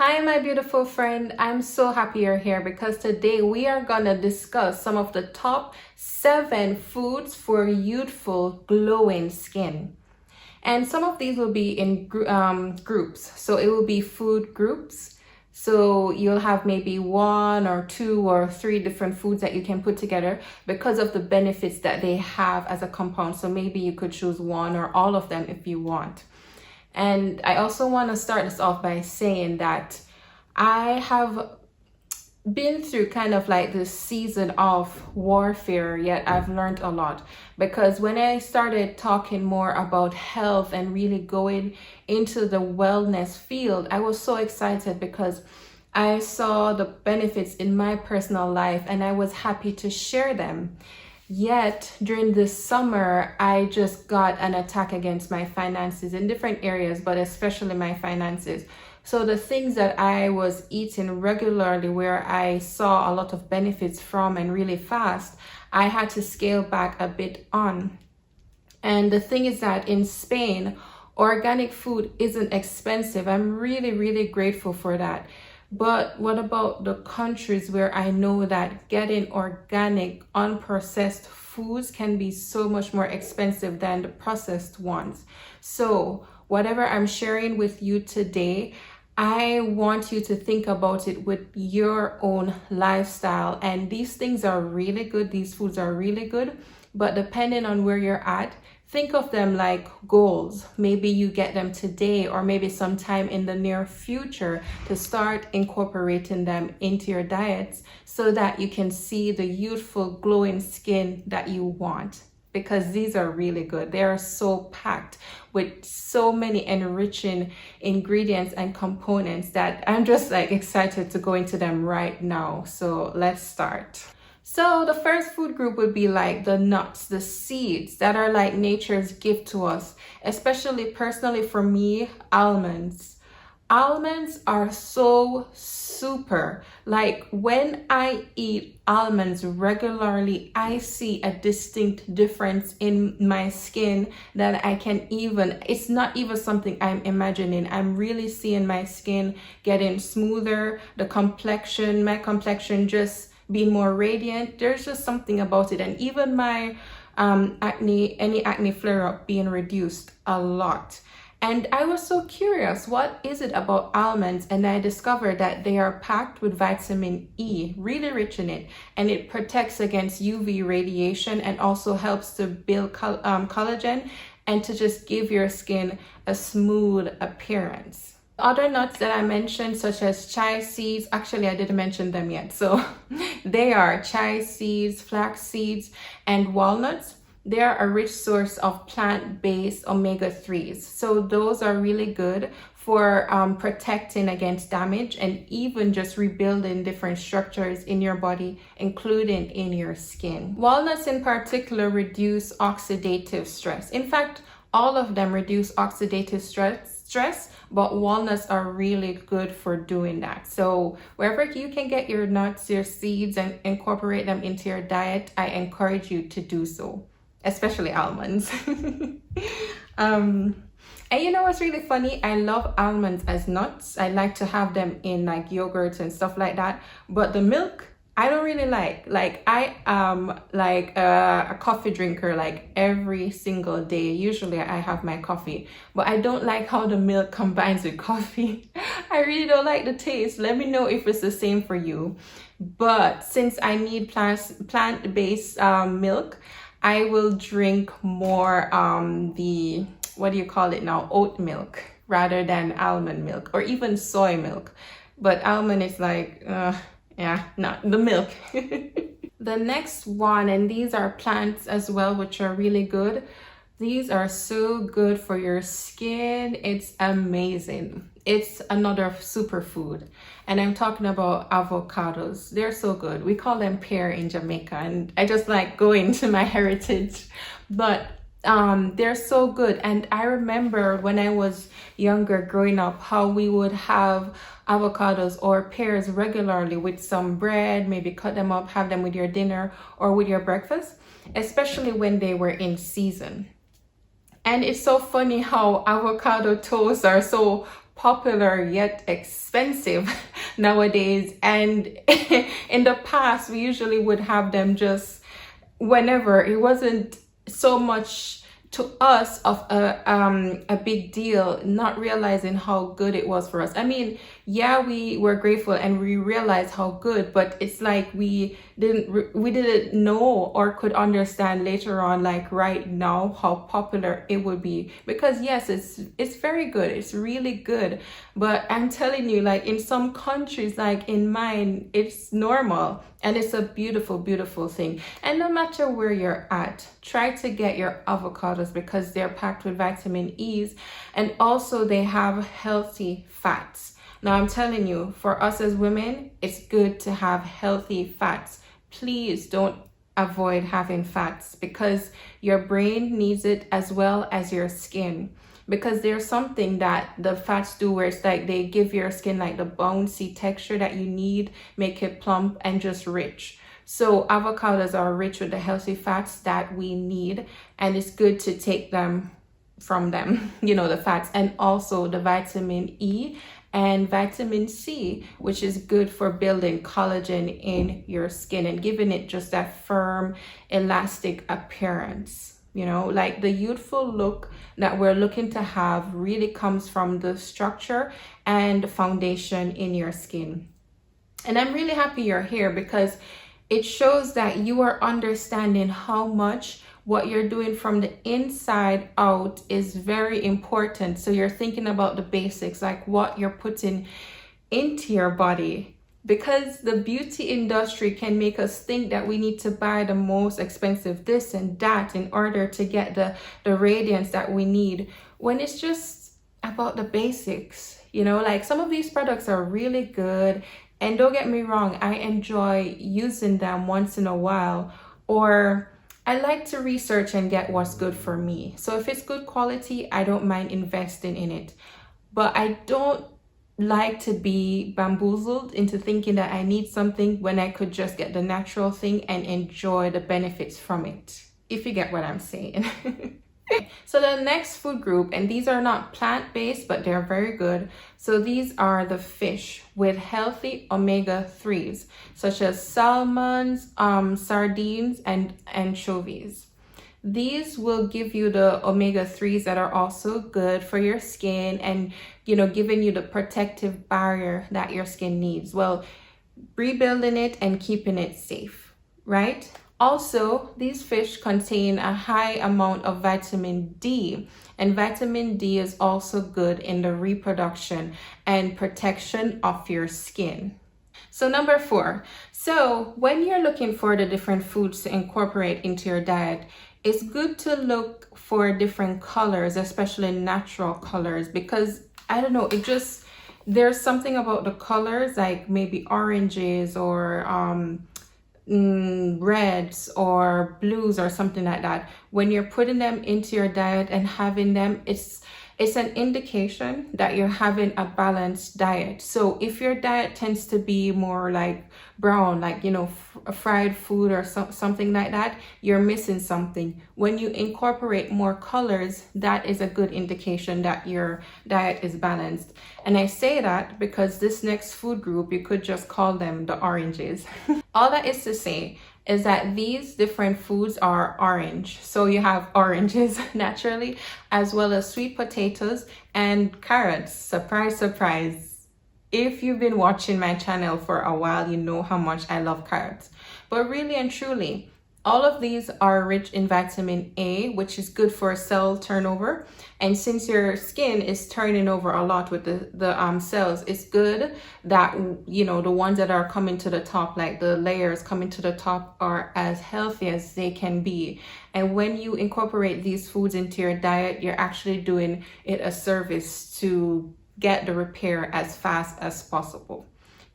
Hi, my beautiful friend. I'm so happy you're here because today we are going to discuss some of the top 7 foods for youthful, glowing skin. And some of these will be in groups. So it will be food groups. So you'll have maybe 1 or 2 or 3 different foods that you can put together because of the benefits that they have as a compound. So maybe you could choose 1 or all of them if you want. And I also want to start this off by saying that I have been through kind of like this season of warfare, yet I've learned a lot. Because when I started talking more about health and really going into the wellness field, I was so excited because I saw the benefits in my personal life and I was happy to share them. Yet during this summer, I just got an attack against my finances in different areas, but especially my finances. So the things that I was eating regularly, where I saw a lot of benefits from and really fast, I had to scale back a bit on. And the thing is that in Spain, organic food isn't expensive. I'm really, really grateful for that. But what about the countries where I know that getting organic, unprocessed foods can be so much more expensive than the processed ones? So whatever I'm sharing with you today, I want you to think about it with your own lifestyle. And these things are really good. These foods are really good. But depending on where you're at, think of them like goals. Maybe you get them today or maybe sometime in the near future to start incorporating them into your diets so that you can see the youthful, glowing skin that you want. Because these are really good. They are so packed with so many enriching ingredients and components that I'm just like excited to go into them right now. So let's start. So the first food group would be like the nuts, the seeds that are like nature's gift to us, especially personally for me, almonds. Almonds are so super. Like when I eat almonds regularly, I see a distinct difference in my skin that I can even, it's not even something I'm imagining. I'm really seeing my skin getting smoother, the complexion, my complexion just being more radiant. There's just something about it. And even my any acne flare up being reduced a lot. And I was so curious, what is it about almonds? And I discovered that they are packed with vitamin E, really rich in it. And it protects against UV radiation and also helps to build collagen and to just give your skin a smooth appearance. Other nuts that I mentioned, such as chia seeds, actually I didn't mention them yet. So they are chia seeds, flax seeds, and walnuts. They are a rich source of plant-based omega-3s. So those are really good for protecting against damage and even just rebuilding different structures in your body, including in your skin. Walnuts in particular reduce oxidative stress. In fact, all of them reduce oxidative stress, but walnuts are really good for doing that. So wherever you can get your nuts, your seeds, and incorporate them into your diet, I encourage you to do so. Especially almonds. And you know what's really funny? I love almonds as nuts. I like to have them in like yogurts and stuff like that. But the milk, I don't really like. Like I am like a coffee drinker like every single day. Usually I have my coffee, but I don't like how the milk combines with coffee. I really don't like the taste. Let me know if it's the same for you. But since I need plant-based milk, I will drink more the, what do you call it now, oat milk rather than almond milk or even soy milk. But almond is like, yeah, not the milk. The next one, and these are plants as well, which are really good. These are so good for your skin. It's amazing. It's another superfood. And I'm talking about avocados. They're so good. We call them pear in Jamaica. And I just like going to my heritage. But they're so good. And I remember when I was younger growing up, how we would have avocados or pears regularly with some bread, maybe cut them up, have them with your dinner or with your breakfast, especially when they were in season. And it's so funny how avocado toasts are so popular yet expensive nowadays. And in the past, we usually would have them just whenever. It wasn't so much to us of a big deal, not realizing how good it was for us. I mean, yeah, we were grateful and we realized how good, but it's like we didn't know or could understand later on, like right now, how popular it would be. Because yes, it's very good, it's really good, but I'm telling you, like in some countries, like in mine, it's normal. And it's a beautiful, beautiful thing. And no matter where you're at, try to get your avocados because they're packed with vitamin E's, and also they have healthy fats. Now, I'm telling you, for us as women, it's good to have healthy fats. Please don't avoid having fats because your brain needs it as well as your skin. Because there's something that the fats do where it's like they give your skin like the bouncy texture that you need, make it plump and just rich. So avocados are rich with the healthy fats that we need, and it's good to take them from them, the fats, and also the vitamin E and vitamin C, which is good for building collagen in your skin and giving it just that firm, elastic appearance. Like the youthful look that we're looking to have really comes from the structure and foundation in your skin. And I'm really happy you're here because it shows that you are understanding how much what you're doing from the inside out is very important. So you're thinking about the basics, like what you're putting into your body. Because the beauty industry can make us think that we need to buy the most expensive this and that in order to get the radiance that we need, when it's just about the basics. Like some of these products are really good, and don't get me wrong, I enjoy using them once in a while, or I like to research and get what's good for me. So if it's good quality, I don't mind investing in it. But I don't like to be bamboozled into thinking that I need something when I could just get the natural thing and enjoy the benefits from it, if you get what I'm saying. So the next food group, and these are not plant-based, but they're very good. So these are the fish with healthy omega-3s, such as salmons, sardines, and anchovies. These will give you the omega-3s that are also good for your skin and, giving you the protective barrier that your skin needs. Well, rebuilding it and keeping it safe, right? Also, these fish contain a high amount of vitamin D, and vitamin D is also good in the reproduction and protection of your skin. So number 4, so when you're looking for the different foods to incorporate into your diet, it's good to look for different colors, especially natural colors, because I don't know, there's something about the colors, like maybe oranges or reds or blues or something like that. When you're putting them into your diet and having them, it's an indication that you're having a balanced diet. So if your diet tends to be more like brown, like fried food or something like that, you're missing something. When you incorporate more colors, that is a good indication that your diet is balanced. And I say that because this next food group, you could just call them the oranges. All that is to say is that these different foods are orange. So you have oranges naturally, as well as sweet potatoes and carrots. Surprise, surprise. If you've been watching my channel for a while, you know how much I love carrots. But really and truly, all of these are rich in vitamin A, which is good for cell turnover. And since your skin is turning over a lot with the cells, it's good that, the ones that are coming to the top, like the layers coming to the top, are as healthy as they can be. And when you incorporate these foods into your diet, you're actually doing it a service to get the repair as fast as possible,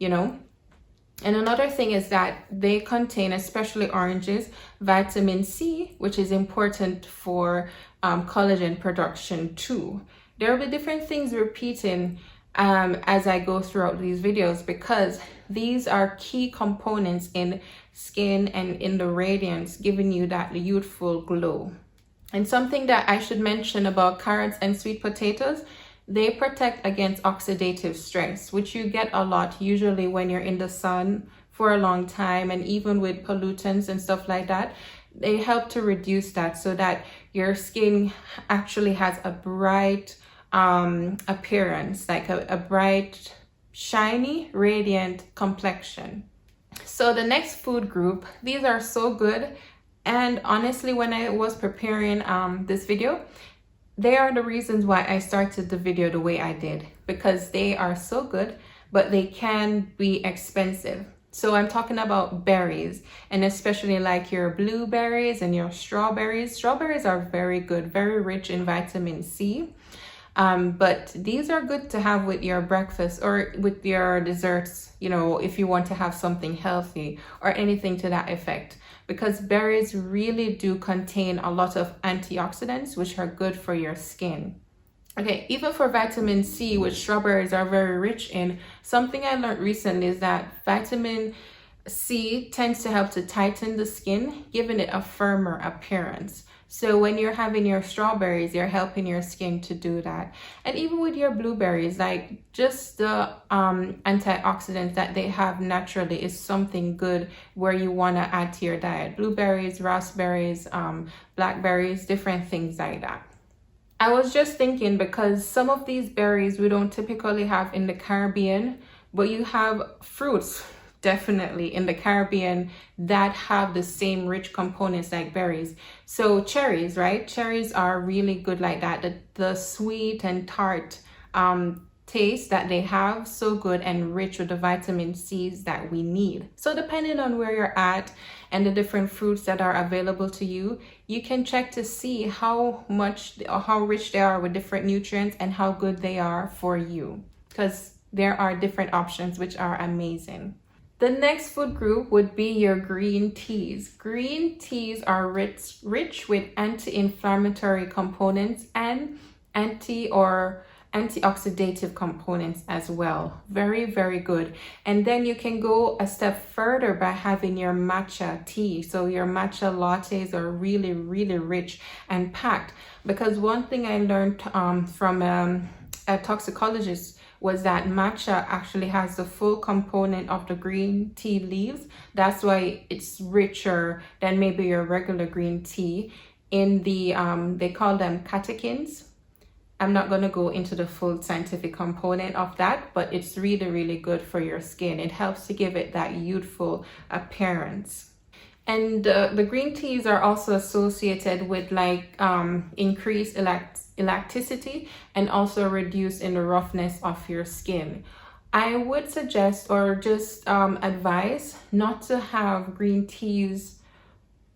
And another thing is that they contain, especially oranges, vitamin C, which is important for collagen production too. There will be different things repeating as I go throughout these videos, because these are key components in skin and in the radiance, giving you that youthful glow. And something that I should mention about carrots and sweet potatoes, They protect against oxidative stress, which you get a lot usually when you're in the sun for a long time, and even with pollutants and stuff like that. They help to reduce that so that your skin actually has a bright appearance, like a bright, shiny, radiant complexion. So the next food group, these are so good. And honestly, when I was preparing this video, they are the reasons why I started the video the way I did, because they are so good, but they can be expensive. So I'm talking about berries, and especially like your blueberries and your strawberries. Strawberries are very good, very rich in vitamin C. But these are good to have with your breakfast or with your desserts, you know, if you want to have something healthy or anything to that effect, because berries really do contain a lot of antioxidants, which are good for your skin. Okay, even for vitamin C, which strawberries are very rich in, something I learned recently is that vitamin C tends to help to tighten the skin, giving it a firmer appearance. So when you're having your strawberries, you're helping your skin to do that. And even with your blueberries, like just the antioxidants that they have naturally is something good where you want to add to your diet. Blueberries, raspberries, blackberries, different things like that. I was just thinking, because some of these berries we don't typically have in the Caribbean, but you have fruits definitely in the Caribbean that have the same rich components like berries. So cherries, right? Cherries are really good like that. The sweet and tart taste that they have, so good and rich with the vitamin C's that we need. So depending on where you're at and the different fruits that are available to you, you can check to see how much or how rich they are with different nutrients and how good they are for you, because there are different options which are amazing. The next food group would be your green teas. Green teas are rich with anti-inflammatory components and antioxidative components as well. Very, very good. And then you can go a step further by having your matcha tea. So your matcha lattes are really, really rich and packed. Because one thing I learned from a toxicologist was that matcha actually has the full component of the green tea leaves. That's why it's richer than maybe your regular green tea in the, they call them catechins. I'm not going to go into the full scientific component of that, but it's really, really good for your skin. It helps to give it that youthful appearance. And the green teas are also associated with like increased elasticity and also reduce in the roughness of your skin. I would suggest or just advise not to have green teas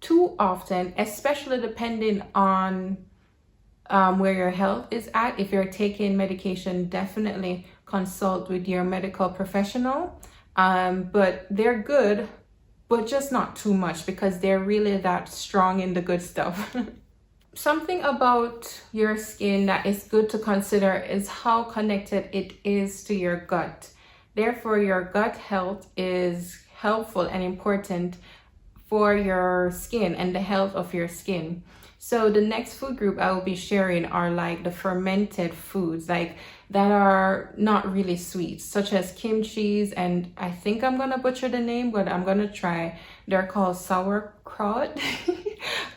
too often, especially depending on where your health is at. If you're taking medication, definitely consult with your medical professional. But they're good, but just not too much, because they're really that strong in the good stuff. Something about your skin that is good to consider is how connected it is to your gut. Therefore, your gut health is helpful and important for your skin and the health of your skin. So the next food group I will be sharing are like the fermented foods, like that are not really sweet, such as kimchi, and I think I'm gonna butcher the name, but I'm gonna try. They're called sauerkraut.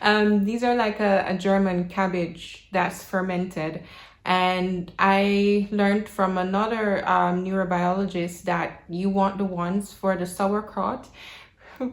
These are like a German cabbage that's fermented. And I learned from another neurobiologist that you want the ones for the sauerkraut,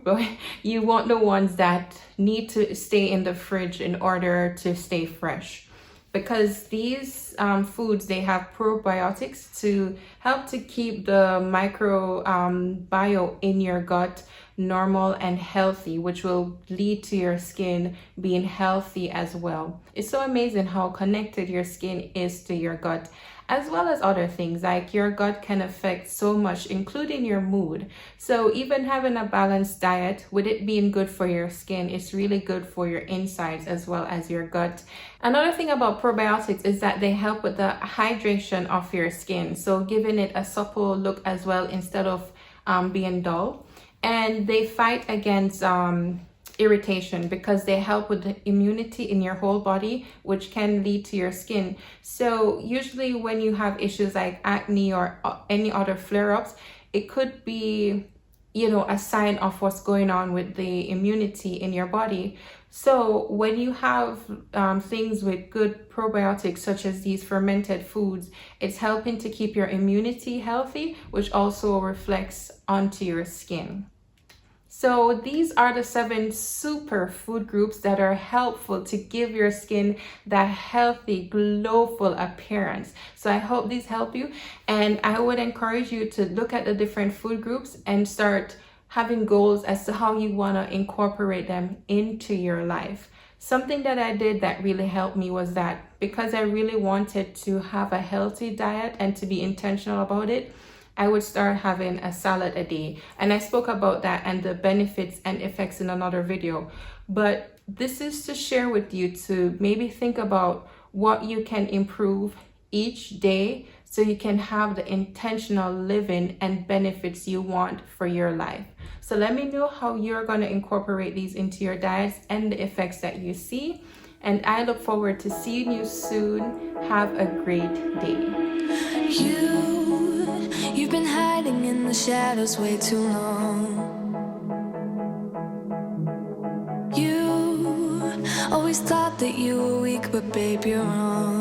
but you want the ones that need to stay in the fridge in order to stay fresh, because these foods, they have probiotics to help to keep the microbiome in your gut normal and healthy, which will lead to your skin being healthy as well. It's so amazing how connected your skin is to your gut, as well as other things. Like your gut can affect so much, including your mood. So even having a balanced diet, with it being good for your skin, it's really good for your insides as well as your gut. Another thing about probiotics is that they help with the hydration of your skin, so giving it a supple look as well instead of being dull. And they fight against irritation, because they help with the immunity in your whole body, which can lead to your skin. So usually when you have issues like acne or any other flare-ups, it could be, you know, a sign of what's going on with the immunity in your body. So when you have things with good probiotics, such as these fermented foods, it's helping to keep your immunity healthy, which also reflects onto your skin. So these are the 7 super food groups that are helpful to give your skin that healthy, glowful appearance. So I hope these help you, and I would encourage you to look at the different food groups and start having goals as to how you want to incorporate them into your life. Something that I did that really helped me was that because I really wanted to have a healthy diet and to be intentional about it, I would start having a salad a day. And I spoke about that and the benefits and effects in another video. But this is to share with you to maybe think about what you can improve each day so you can have the intentional living and benefits you want for your life. So let me know how you're going to incorporate these into your diets and the effects that you see. And I look forward to seeing you soon. Have a great day. You've been hiding in the shadows way too long. You always thought that you were weak, but babe, you're wrong.